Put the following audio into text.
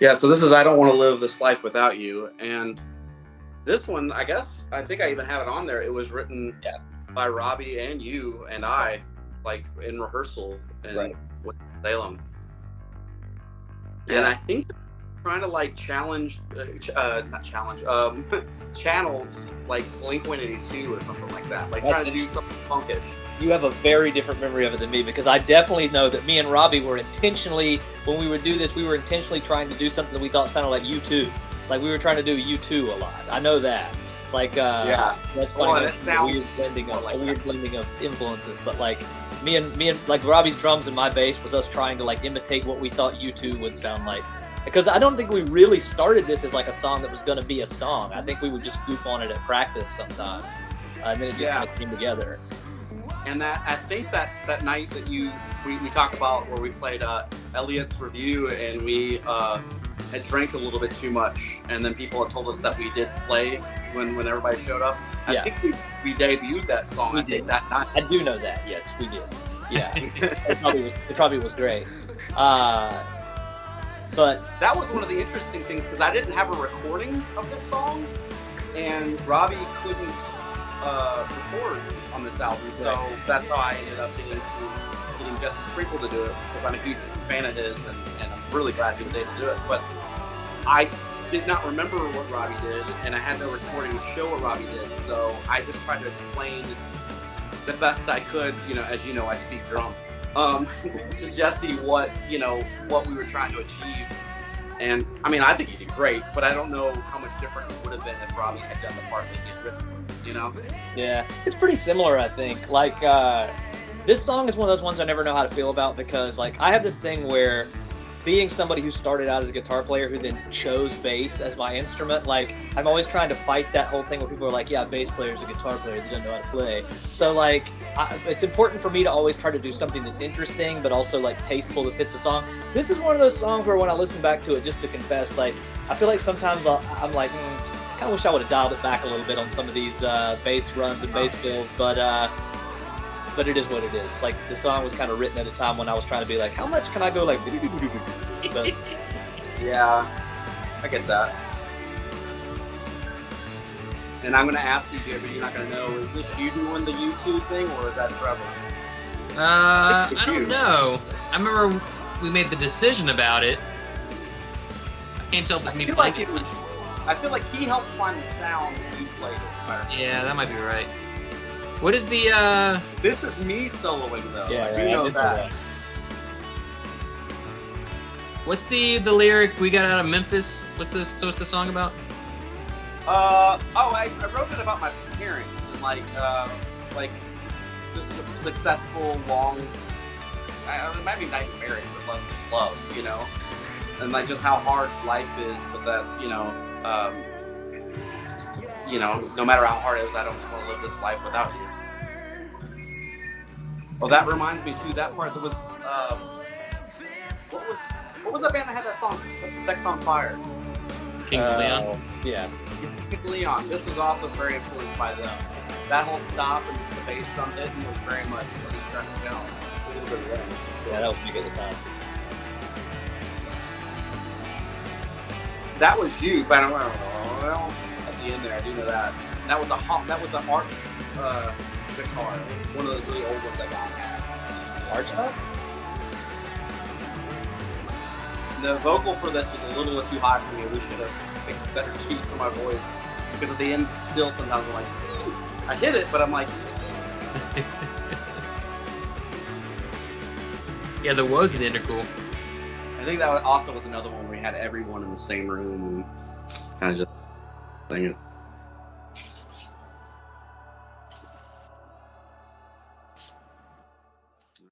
Yeah, so this is I Don't Want to Live This Life Without You. And this one, I think I even have it on there. It was written by Robbie and you and I, like in rehearsal with Salem. Yeah. And I think trying to like challenge, channels like Blink-182 or something like that. Like trying to do something funkish. You have a very different memory of it than me, because I definitely know that me and Robbie were intentionally, when we would do this, we were intentionally trying to do something that we thought sounded like U2. Like we were trying to do U2 a lot. I know that. Like, that's funny. That's a weird blending of influences. But like me and like Robbie's drums and my bass was us trying to like imitate what we thought U2 would sound like. Because I don't think we really started this as like a song that was going to be a song. I think we would just goof on it at practice sometimes, and then it just kind of came together. And I think that night that we talked about where we played Elliot's Review, and we had drank a little bit too much, and then people had told us that we did play when everybody showed up. I think we debuted that song. That night. I do know that. Yes, we did. Yeah, it probably was great. But that was one of the interesting things, because I didn't have a recording of this song, and Robbie couldn't record on this album, so that's how I ended up getting Jesse Sprinkle to do it, because I'm a huge fan of his, and I'm really glad he was able to do it. But I did not remember what Robbie did, and I had no recording to show what Robbie did, so I just tried to explain the best I could, as you know, I speak drum, to Jesse what we were trying to achieve. And I mean, I think he did great, but I don't know how much different it would have been if Robbie had done the part that he had written. Yeah, it's pretty similar, I think. Like, this song is one of those ones I never know how to feel about, because, like, I have this thing where, being somebody who started out as a guitar player who then chose bass as my instrument, like, I'm always trying to fight that whole thing where people are like, yeah, bass player's a guitar player, they don't know how to play. So, like, it's important for me to always try to do something that's interesting, but also, like, tasteful that fits the song. This is one of those songs where when I listen back to it, just to confess, like, I feel like sometimes I'm like, I kind of wish I would have dialed it back a little bit on some of these bass runs and bass fills, but it is what it is. Like, the song was kind of written at a time when I was trying to be like, how much can I go like? But, yeah, I get that. And I'm gonna ask you, but you're not gonna know. Is this you doing the YouTube thing, or is that Trevor? I don't know. I remember we made the decision about it. I can't tell if it's me playing it. I feel like he helped find the sound that you played it. Yeah, that might be right. What is the, This is me soloing, though. Yeah, right. You know that. What's the lyric we got out of Memphis? What's the song about? I wrote it about my parents, and like just a successful, long, it might be not even married, but just love, and like just how hard life is, but that, no matter how hard it is, I don't want to live this life without you. Well, that reminds me too, that part that was, what was that band that had that song, Sex on Fire? Kings of Leon? Yeah. Kings of Leon. This was also very influenced by them. That whole stop and just the bass drum hitting was very much what he started to go. A little bit of that. Yeah, that was big at the time. That was you, but I don't know. Well, at the end there, I do know that. That was an arch guitar, one of those really old ones I got. Arch top? The vocal for this was a little too high for me. We should have picked a better key for my voice, because at the end, still sometimes I'm like, I hit it, but I'm like. Yeah, the woes at the end are cool. I think that also was another one where we had everyone in the same room and kind of just sing it.